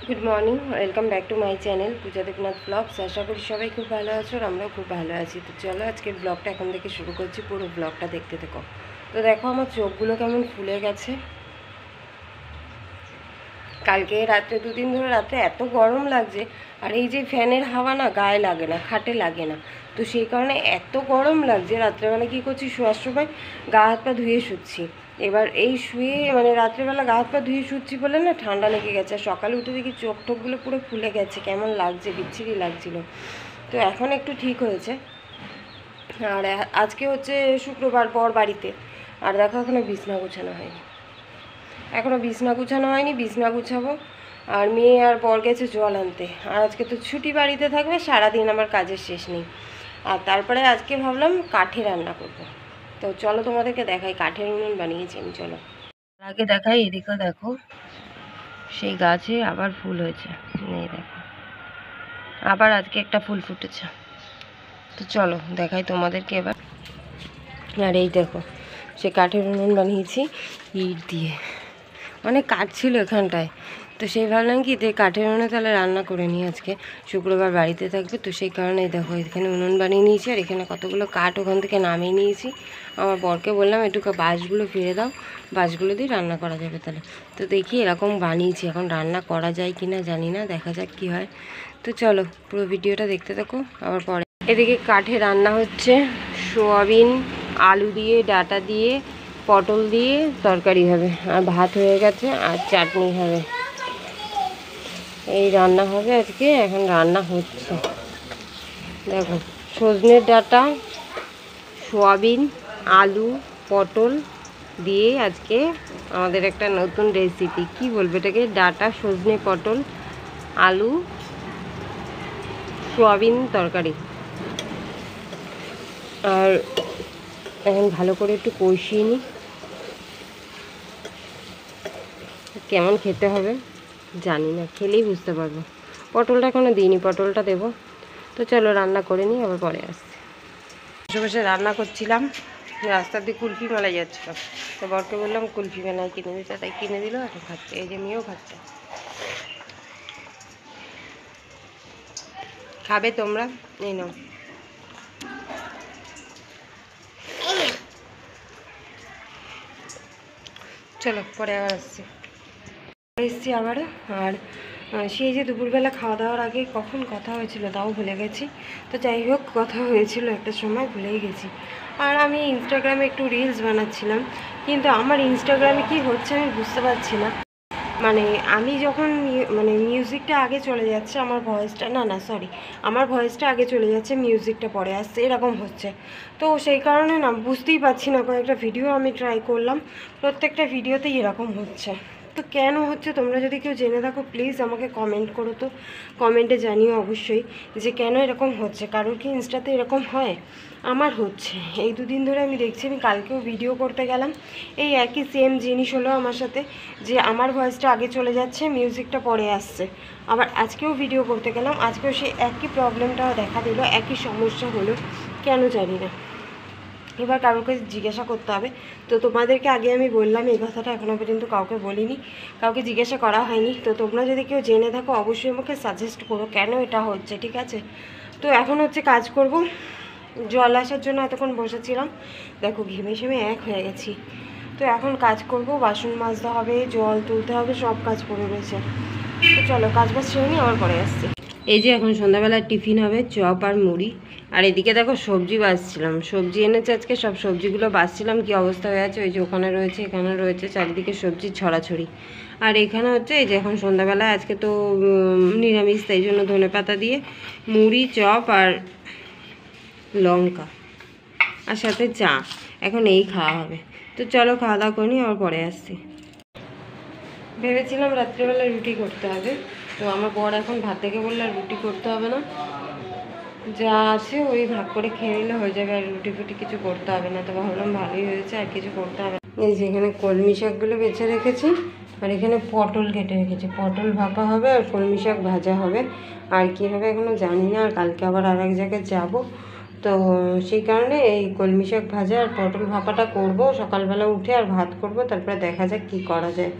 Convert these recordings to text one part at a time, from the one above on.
Good morning, welcome back to my channel Puja Debnath vlogs. আশা করি সবাই খুব ভালো আছো আর আমরাও খুব ভালো আছি। তো চলো আজকের ব্লগটা এখন থেকে শুরু করছি, পুরো ব্লগটা দেখতে থেকো। তো দেখো আমার চোখগুলো কেমন ফুলে গেছে। কালকে রাত্রে দুদিন ধরে রাত্রে এত গরম লাগছে, আর এই যে ফ্যানের হাওয়া না গায়ে লাগে না, খাটে লাগে না, তো সেই কারণে এত গরম লাগছে। রাত্রেবেলা কী করছি, শোয়ার সময় গা হাত পা ধুয়ে শুচ্ছি। এবার এই শুয়ে রাত্রেবেলা গা হাত পা ধুয়ে শুচ্ছি বলে না ঠান্ডা লেগে গেছে, আর সকালে উঠে দেখি চোখ টোকগুলো পুরো ফুলে গেছে, কেমন লাগছে, বিচ্ছিরি লাগছিল। তো এখন একটু ঠিক হয়েছে। আর আজকে হচ্ছে শুক্রবার, পর বাড়িতে। আর দেখো এখনও বিছনা গোছানো হয়নি, বিছনা গুছাবো। আর মেয়ে আর বর গেছে জল আনতে, আর আজকে তো ছুটি, বাড়িতে থাকবে সারাদিন, আমার কাজের শেষ নেই। আর তারপরে আজকে ভাবলাম কাঠে রান্না করব। তো চলো তোমাদেরকে দেখাই, কাঠের উনুন বানিয়েছি আমি। চলো আগে দেখাই, এদিকে দেখো সেই গাছে আবার ফুল হয়েছে, এই দেখো আবার আজকে একটা ফুল ফুটেছে। তো চলো দেখাই তোমাদেরকে এবার। আর এই দেখো সে কাঠের উনুন বানিয়েছি ইট দিয়ে, অনেক কাঠ ছিল এখানটায়, তো সেই ভাবলাম কি যে কাঠের উনুনে তাহলে রান্না করে নিই, আজকে শুক্রবার বাড়িতে থাকবে। তো সেই কারণে দেখো এখানে উনুন বানিয়ে নিয়েছি, আর এখানে কতগুলো কাঠ ওখান থেকে নামিয়ে নিয়েছি। আমার বরকে বললাম একটু বাঁশগুলো ফিরে দাও, বাঁশগুলো দিয়ে রান্না করা যাবে তাহলে। তো দেখি এরকম বানিয়েছি, এখন রান্না করা যায় কি না জানি না, দেখা যাক কি হয়। তো চলো পুরো ভিডিওটা দেখতে থাকো। আবার পরে এদিকে কাঠে রান্না হচ্ছে, সোয়াবিন আলু দিয়ে, ডাঁটা দিয়ে, পটল দিয়ে তরকারি হবে, আর ভাত হয়ে গেছে, আর চাটনি হবে। এই রান্না হবে আজকে, এখন রান্না হচ্ছে। দেখো সজনের ডাঁটা, সোয়াবিন, আলু, পটল দিয়ে আজকে আমাদের একটা নতুন রেসিপি, কি বলবো এটাকে, ডাঁটা সজনে পটল আলু সোয়াবিন তরকারি। আর এখন ভালো করে একটু কষিয়ে নিই, কেমন খেতে হবে জানি না, খেলেই বুঝতে পারবো। পটলটা এখনও দিইনি, পটলটা দেবো। তো চলো রান্না করে নিই, আবার পরে আসছি। বসে বসে রান্না করছিলাম, রাস্তার দিয়ে কুলফি মেলা যাচ্ছিল, তো বরকে বললাম কুলফি মেলায় কিনে দিতে, তাই কিনে দিল, এখন খাচ্ছে। এই যে মেয়েও খাচ্ছে। খাবে তোমরা? এই নাও। চলো পরে আবার আসছি। এসছি আবারও। আর সেই যে দুপুরবেলা খাওয়া দাওয়ার আগে কখন কথা হয়েছিল তাও ভুলে গেছি। তো যাই হোক, কথা হয়েছিল একটা সময়, ভুলেই গেছি। আর আমি ইনস্টাগ্রামে একটু রিলস বানাচ্ছিলাম, কিন্তু আমার ইনস্টাগ্রামে কি হচ্ছে আমি বুঝতে পারছি না। আমি যখন মিউজিকটা আগে চলে যাচ্ছে, আমার ভয়েসটা আগে চলে যাচ্ছে, মিউজিকটা পরে আসছে, এরকম হচ্ছে। তো সেই কারণে না বুঝতেই পারছি না, কয়েকটা ভিডিও আমি ট্রাই করলাম, প্রত্যেকটা ভিডিওতেই এরকম হচ্ছে। তো কেন হচ্ছে, তোমরা যদি কেউ জেনে থাকো প্লিজ আমাকে কমেন্ট করো, তো কমেন্টে জানিও অবশ্যই যে কেন এরকম হচ্ছে। কারোর কি ইনস্টাতে এরকম হয়? আমার হচ্ছে। এই দুদিন ধরে আমি দেখছি, আমি কালকেও ভিডিও করতে গেলাম, এই একই সেম জিনিস হলো আমার সাথে, যে আমার ভয়েসটা আগে চলে যাচ্ছে, মিউজিকটা পরে আসছে। আবার আজকেও ভিডিও করতে গেলাম, আজকেও সেই একই প্রবলেমটা দেখা দিল, একই সমস্যা হলো, কেন জানি না। এবার কারোকে জিজ্ঞাসা করতে হবে। তো তোমাদেরকে আগে আমি বললাম এই কথাটা, এখনও পর্যন্ত কাউকে বলিনি, কাউকে জিজ্ঞাসা করা হয়নি। তো তোমরা যদি কেউ জেনে থাকো অবশ্যই আমাকে সাজেস্ট করো কেন এটা হচ্ছে, ঠিক আছে? তো এখন হচ্ছে কাজ করব, জল আসার জন্য এতক্ষণ বসেছিলাম, দেখো ঘেমে ঘেমে এক হয়ে গেছি। তো এখন কাজ করব, বাসন মাজতে হবে, জল তুলতে হবে, সব কাজ পড়ে রয়েছে। তো চলো কাজ বাজ সেরে নিই, আবার পরে আসছি। এই যে এখন সন্ধ্যাবেলার টিফিন হবে চপ আর মুড়ি। আর এদিকে দেখো সবজি বাছছিলাম, সবজি এনেছে আজকে, সব সবজিগুলো বাছছিলাম, কি অবস্থা হয়ে আছে। ওই যে ওখানে রয়েছে, এখানে রয়েছে, চারিদিকে সবজি ছড়াছড়ি। আর এখানে হচ্ছে এই যে এখন সন্ধ্যাবেলায়, আজকে তো নিরামিষ, তাই জন্য ধনেপাতা দিয়ে মুড়ি, চপ আর লঙ্কা, আর সাথে চা, এখন এই খাওয়া হবে। তো চলো খাওয়া দাওয়া করি, আবার পরে আসছি। ভেবেছিলাম রাত্রিবেলা রুটি করতে হবে, তো আমার বর এখন ভাত থেকে বললে আর রুটি করতে হবে না, যা আছে ওই ভাগ করে খেয়ে নিলে হয়ে যাবে, আর রুটি ফুটি কিছু করতে হবে না। তো ভাবলাম ভালোই হয়েছে, আর কিছু করতে হবে না। এই যে এখানে কলমি শাকগুলো বেছে রেখেছি, আর এখানে পটল কেটে রেখেছি, পটল ভাপা হবে আর কলমি শাক ভাজা হবে। আর কী হবে এখনও জানি না, আর কালকে আবার আর এক জায়গায় যাবো, তো সেই কারণে এই কলমি শাক ভাজা আর পটল ভাপাটা করব সকালবেলা উঠে, আর ভাত করব, তারপরে দেখা যাক কী করা যায়।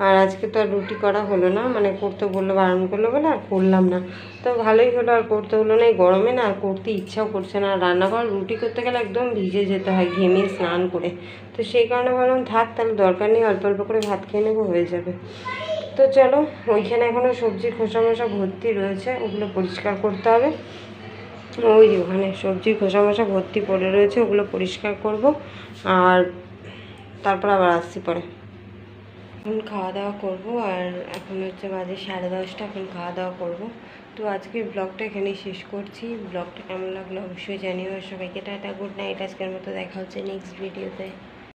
আর আজকে তো আর রুটি করা হলো না, মানে করতে বললো, বারণ করলো বলে আর করলাম না। তো ভালোই হলো, আর করতে হলো না। এই গরমে না আর করতে ইচ্ছাও করছে না। রান্নাঘর রুটি করতে গেলে একদম ভিজে যেতে হয় ঘেমে স্নান করে। তো সেই কারণে ভাবলাম থাক, তাহলে দরকার নেই, অল্প অল্প করে ভাত খেয়ে নেবো, হয়ে যাবে। তো চলো, ওইখানে এখনও সবজির খোসা মোসা ভর্তি রয়েছে, ওগুলো পরিষ্কার করতে হবে। ওই ওখানে সবজির খোসা মোসা ভর্তি পড়ে রয়েছে, ওগুলো পরিষ্কার করব। আর তারপর আবার আসছি পরে। এখন খাওয়া দাওয়া করবো, আর এখন হচ্ছে বাজে 10:30, এখন খাওয়া দাওয়া করবো। তো আজকের ব্লগটা এখানেই শেষ করছি। ব্লগটা কেমন লাগলো অবশ্যই জানিও। সবাইকে টাটা, গুড নাইট। আজকের মতো দেখা হচ্ছে নেক্সট ভিডিওতে।